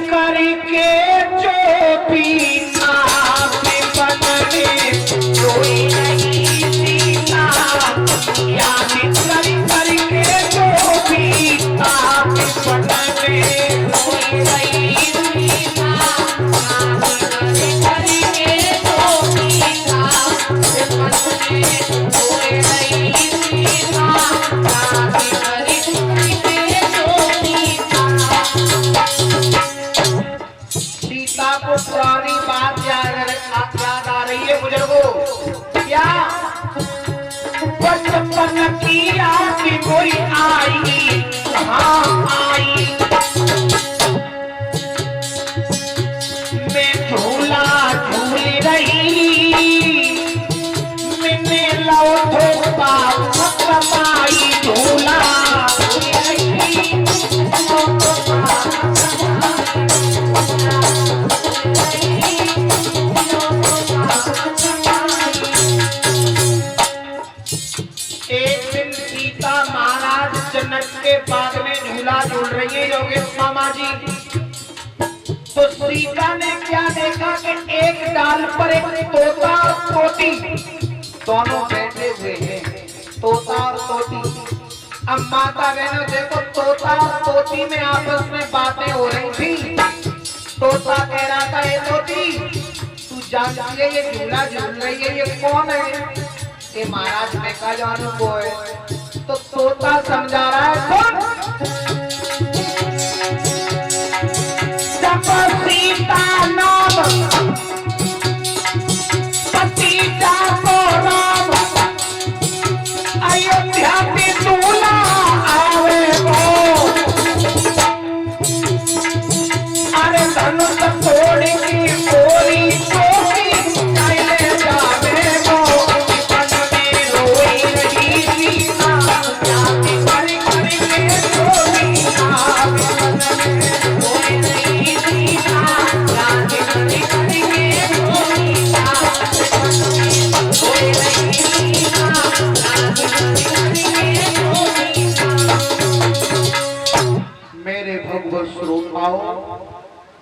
करके चोपी आपके बन में कोई नहीं सीता, याद करके चोपी आपके बन में कोई नहीं सीता, करके चोपी आपके बन में कोई नहीं सीता, सीता को पुरानी बात याद आ रही है बुजुर्गों। क्या बचपन की याद कोई आई, हाँ आई, मैं झूला झूल रही, मैंने लौटो बाप कमाई झूला झूल रही, के बाग में झूला झूल रही है योगेश मामा जी। तो सीता ने क्या देखा कि एक डाल पर एक तोता और तोती दोनों बैठे हुए हैं, तोता और तोती। अब माता बहनों देखो, तोता और तोती में आपस में बातें हो रही थी। तोता कह रहा था, ये तोती तू जानती है ये झूला झूल रही है, ये कौन है? ये महाराज ने कहा जानू को है। तो तोता समझा रहा है, कौन? जब सीता नाम पति जाको राम, अयोध्या में दूल्हा आवे वो, अरे धनुष तोड़ की गोली चोटी कैले जावे वो, मन में रोई रही सीता, मेरे भगवत श्रोताओ,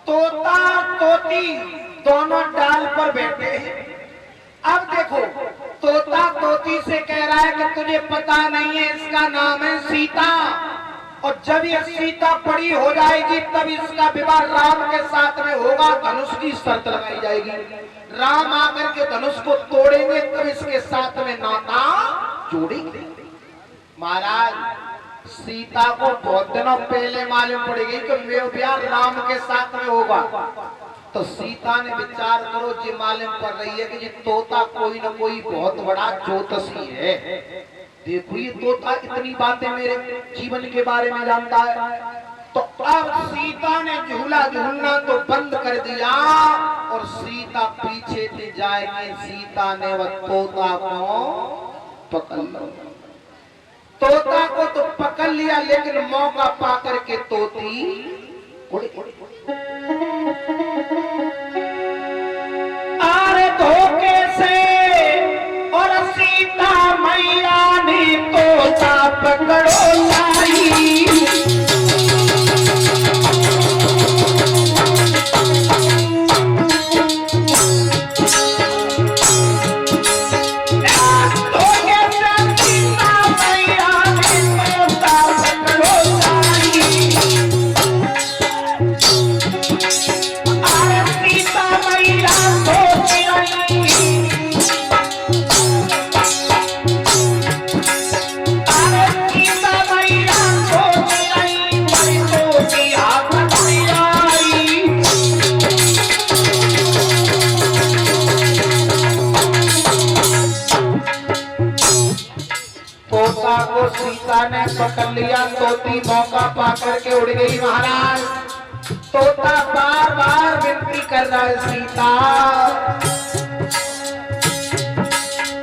तोता तोती दोनों डाल पर बैठे हैं। अब देखो, तोता तोती से कह रहा है कि तुझे पता नहीं है इसका नाम है सीता, और जब ये सीता बड़ी हो जाएगी तब इसका विवाह राम के साथ में होगा, धनुष की शर्त लगाई जाएगी। राम आकर के धनुष को तोड़ेंगे तब इसके साथ में नाता जोड़ेंगे। महाराज, सीता को बहुत दिनों पहले मालूम पड़ गई कि विवाह राम के साथ में होगा। तो सीता ने विचार करो, जी मालूम पड़ रही है कि ये तोता कोई न कोई बहुत बड़ा ज्योतिषी है। देखो ये तोता इतनी बातें मेरे जीवन के बारे में जानता है। तो अब सीता ने झूला झूलना तो बंद कर दिया और सीता पीछे से जाएगी। सीता ने वह तोता को पकड़ लिया। तोता को तो पकड़ लिया, लेकिन मौका पाकर के तोती उड़ आरे धोखे से, और सीता मैया ने तोता पकड़ो लाई। को सीता ने पकड़ लिया, तोती मौका पाकर के उड़ गई। महाराज, तोता बार बार विनती कर रहा है, सीता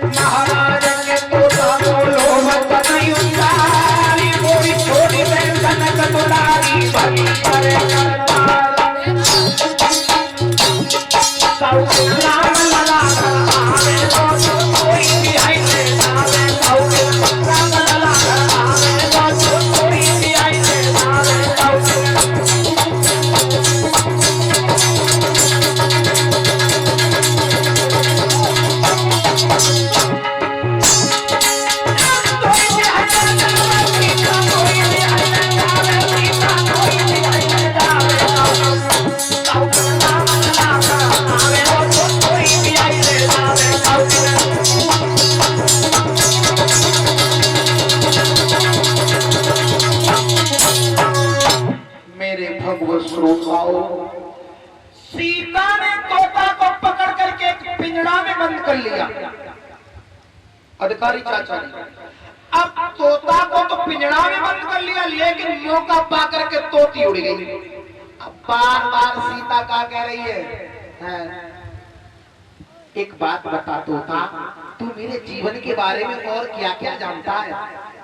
महाराज के तोता बोलो मत नहीं उतारी, कोई छोड़ी बहन कनक दुलारी भली करे राम लला कोई भी है श्रोताओं, सीता ने तोता को पकड़ करके एक पिंजड़ा में बंद कर लिया, अधिकारी चाचा ने। अब तोता को तो पिंजड़ा में बंद कर लिया, लेकिन मौका पाकर के तोती उड़ गई। अब बार बार सीता का कह रही है, एक बात बता तोता, तू मेरे जीवन के बारे में और क्या क्या जानता है?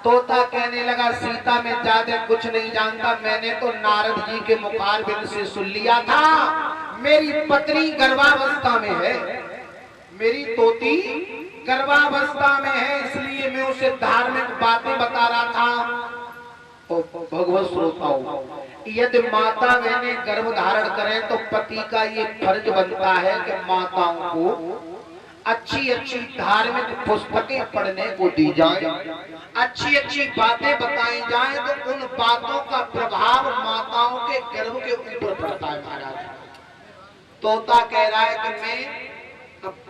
तोता कहने लगा, सीता मैं ज्यादा कुछ नहीं जानता, मैंने तो नारद जी के मुखारबिंद से सुन लिया था, मेरी पत्नी गर्भावस्था में है, मेरी तोती गर्भावस्था में है, इसलिए मैं उसे धार्मिक बातें बता रहा था। भगवत श्रोताओं, यदि माता बहने गर्भ धारण करें तो पति का ये फर्ज बनता है कि माताओं को अच्छी अच्छी धार्मिक पुस्तकें पढ़ने को दी जाए, अच्छी अच्छी बातें बताई जाए, तो उन बातों का प्रभाव माताओं के गर्भ के ऊपर पड़ता है। महाराज तोता कह रहा है कि मैं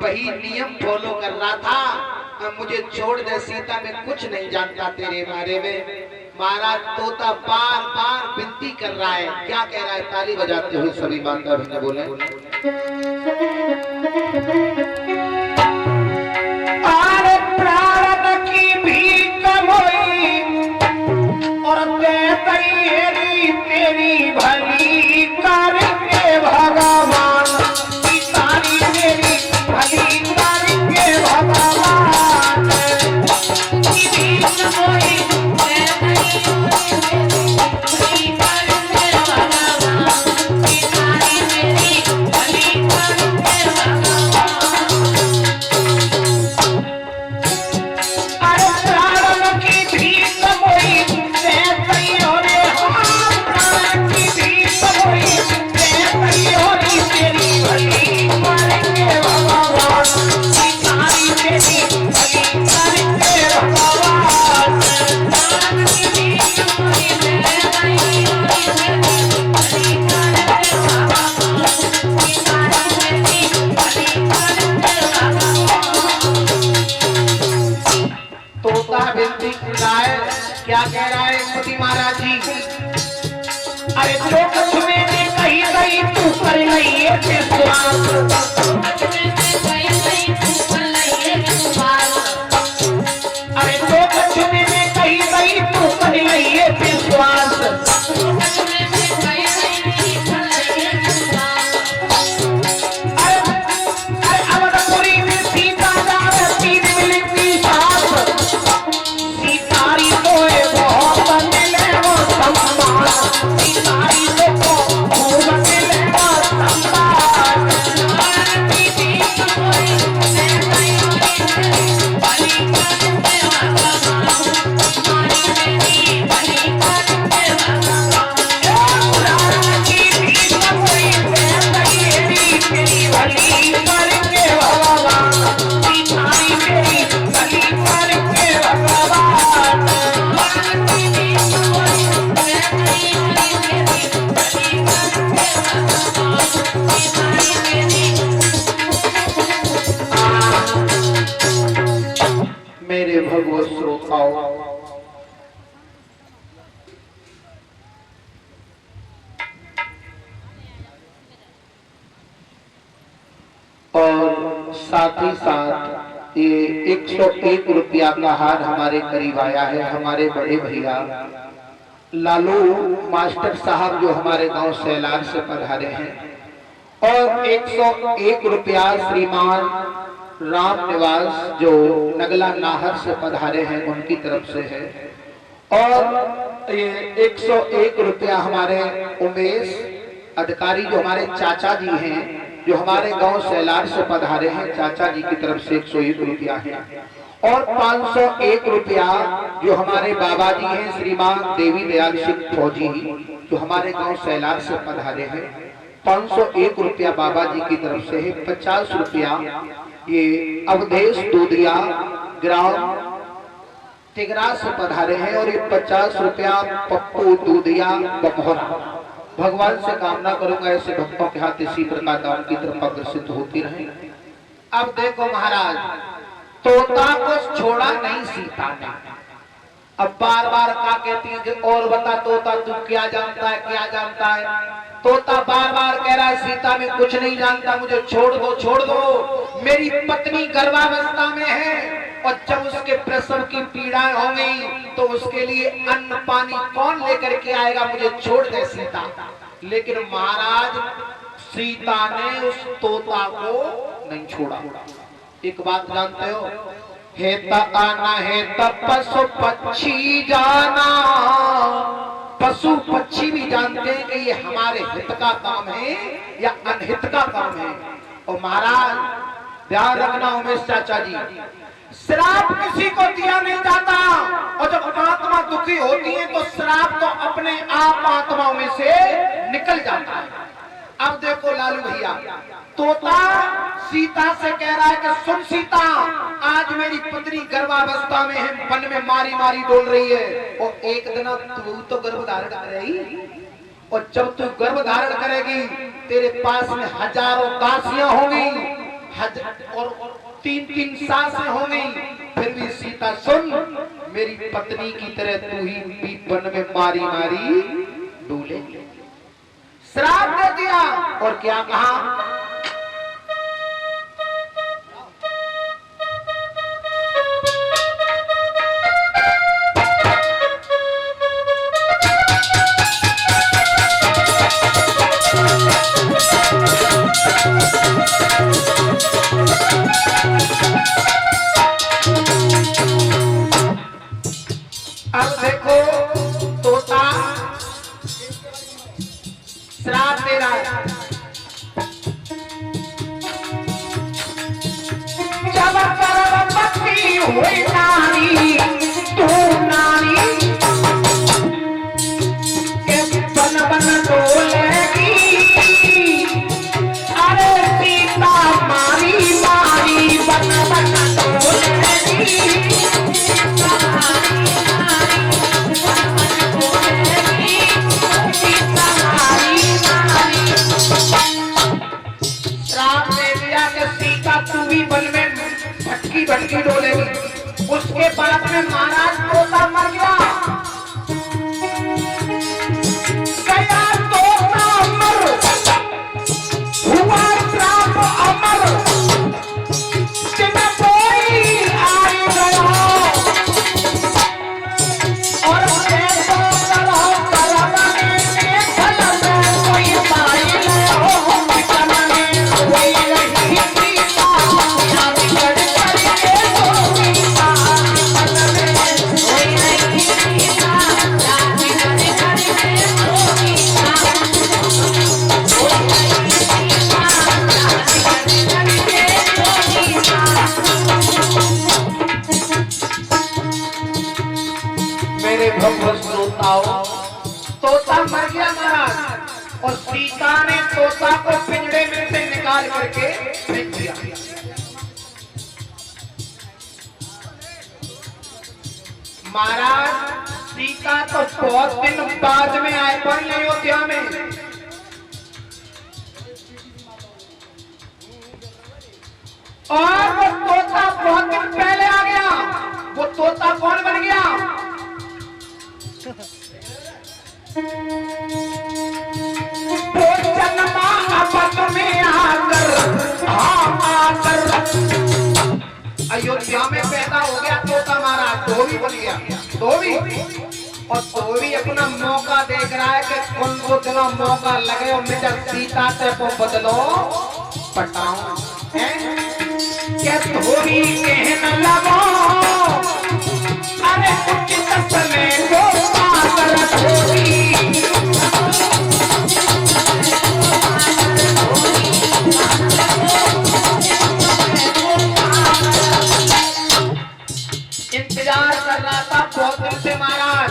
वही नियम फॉलो कर रहा था, मुझे छोड़ दे सीता, मैं कुछ नहीं जानता तेरे बारे में। महाराज तोता बार बार विनती कर रहा है, क्या कह रहा है? ताली बजाते हुए सभी माता बहनें बोले, आरे प्राण की भी कमोई और तेरी तेरी भली करके भगवान, सारी मेरी भली करके भगवान, की भी कमोई क्या कह रहा है मोदी महाराज जी? अरे जो कुछ मैंने कही गई तू कर लइए विश्वास, अरे जो कुछ मैंने कही गई तू कर लइए विश्वास, अरे अवधपुरी में सीता जात तीन मिलती साथ, सीतारी कोई बहुत मिले वो सम्मान, सीतारी को खूब मिले वो सम्मान, मेरे भगवत श्रोताओं, और साथ ही साथ ये 101 रुपया का हार हमारे करीब आया है। हमारे बड़े भैया लालू मास्टर साहब जो हमारे गांव सैलार से पधारे हैं, और 101 रुपया श्रीमान राम निवास जो नगला नाहर से पधारे हैं उनकी तरफ से है, और ये 101 रुपया हमारे उमेश अधिकारी जो हमारे चाचा जी हैं, जो हमारे गांव सैलार से पधारे हैं, चाचा जी की तरफ से 101 रुपया है, और 501 रुपया जो हमारे बाबा जी हैं श्रीमान देवी दयाल सिंह फौजी जो हमारे गांव सैलार से पधारे हैं, 501 रुपया बाबा जी की तरफ से है। 50 रुपया ये अवधेश दूधिया ग्राम तिगरा से पधारे हैं, और ये 50 रुपया पप्पू दूधिया बमोहरा। भगवान से कामना करूंगा ऐसे भक्तों के हाथ इसी प्रकार दान की तरफ अग्रसित होती रहे। अब देखो महाराज, तोता को छोड़ा नहीं सीता ने। अब बार बार क्या कहती है कि और बता तोता तू क्या जानता है, क्या जानता है? तोता बार बार कह रहा है सीता मैं कुछ नहीं जानता, मुझे छोड़ दो, मेरी पत्नी गर्भावस्था में है और जब उसके प्रसव की पीड़ाएं होंगी तो उसके लिए अन्न पानी कौन लेकर के आएगा, मुझे छोड़ दे सीता। लेकिन महाराज सीता ने उस तोता को नहीं छोड़ा। एक बात जानते हो, है त आना है त पशु पक्षी जाना, पशु पक्षी भी जानते हैं कि ये हमारे हित का काम है या अनहित का काम है। और महाराज ध्यान रखना उमेश चाचा जी, श्राप किसी को दिया नहीं जाता, और जब आत्मा दुखी होती है तो श्राप तो अपने आप आत्माओं में से निकल जाता है। अब देखो लालू भैया, तोता सीता से कह रहा है कि सुन सीता, आज मेरी पत्नी गर्भावस्था में है, वन में मारी मारी डोल रही है, और एक दिन तू तो गर्भ धारण करेगी, और जब तू गर्भ धारण करेगी तेरे पास में हजारों दासियां होंगी और 3-3 सासें होंगी, फिर भी सीता सुन, मेरी पत्नी की तरह तू ही वन में मारी मारी डोलेगी। श्राप दे दिया और क्या कहा, अब देखो तोता श्राप दे रहा है, जब गर्भवती हुई नारी तू नारी के बन बन डोलेगी, अरे सीता मारी मारी बन बन डोलेगी, भटकी डोलेगी। उसके बाद में महाराज तोता मर गया, गया तोता अमर, हुआ श्राप अमर, जिन कोई आई गया और कैसो करो करमने के फल में कोई पाई हो, करमने कोई नहीं सीता तोता मर गया महाराज, और सीता ने तोता को पिंजड़े में से निकाल करके फेंक दिया। महाराज सीता तो बहुत दिन बाद में आए पर अयोध्या में, और वो तोता बहुत दिन पहले आ गया। वो तोता कौन बन गया, जन्मा आपस में आकर, आकर अयोध्या में पैदा हो गया तोता महाराज, धोबी बन गया धोबी, और धोबी अपना मौका देख रहा है कि कौन को जगह मौका लगे और मुझे सीता से को बदलो पटाऊं, क्या धोबी कहने लगो, अरे कुछ समय को पाकर धोबी, इंतजार कर रहा था बहुत दिन से महाराज,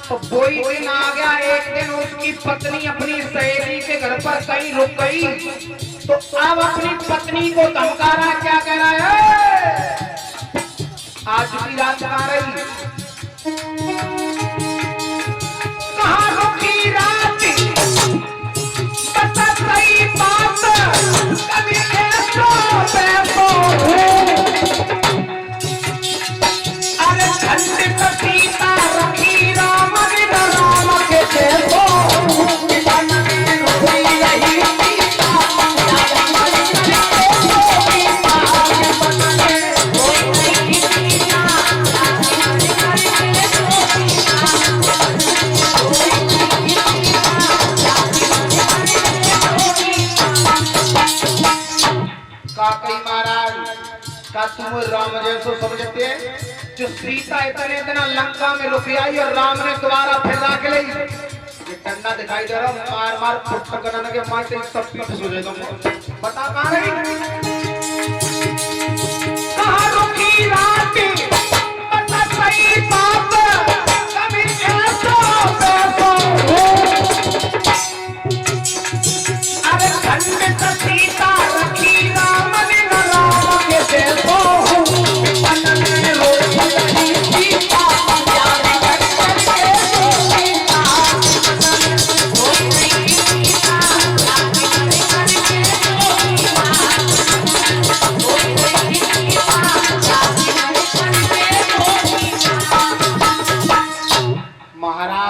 तो वही दिन आ गया। एक दिन उसकी पत्नी अपनी सहेली के घर पर कहीं रुक गई, तो अब अपनी पत्नी को धमका रहा, क्या कह रहा है, आज की रात आ रही, कहाँ रुकी रात, बता सही बात, कभी ऐसो बैठो सीता रखी राम राम के देखो, तुम राम जैसो समझते हैं? जो सीता इतना लंका में रुक आई और राम ने दोबारा फिर राख ली। ये डंडा दिखाई दे रहा, मार मार फुट करने के मारते सब पीठ सुझे। बता कहां गई?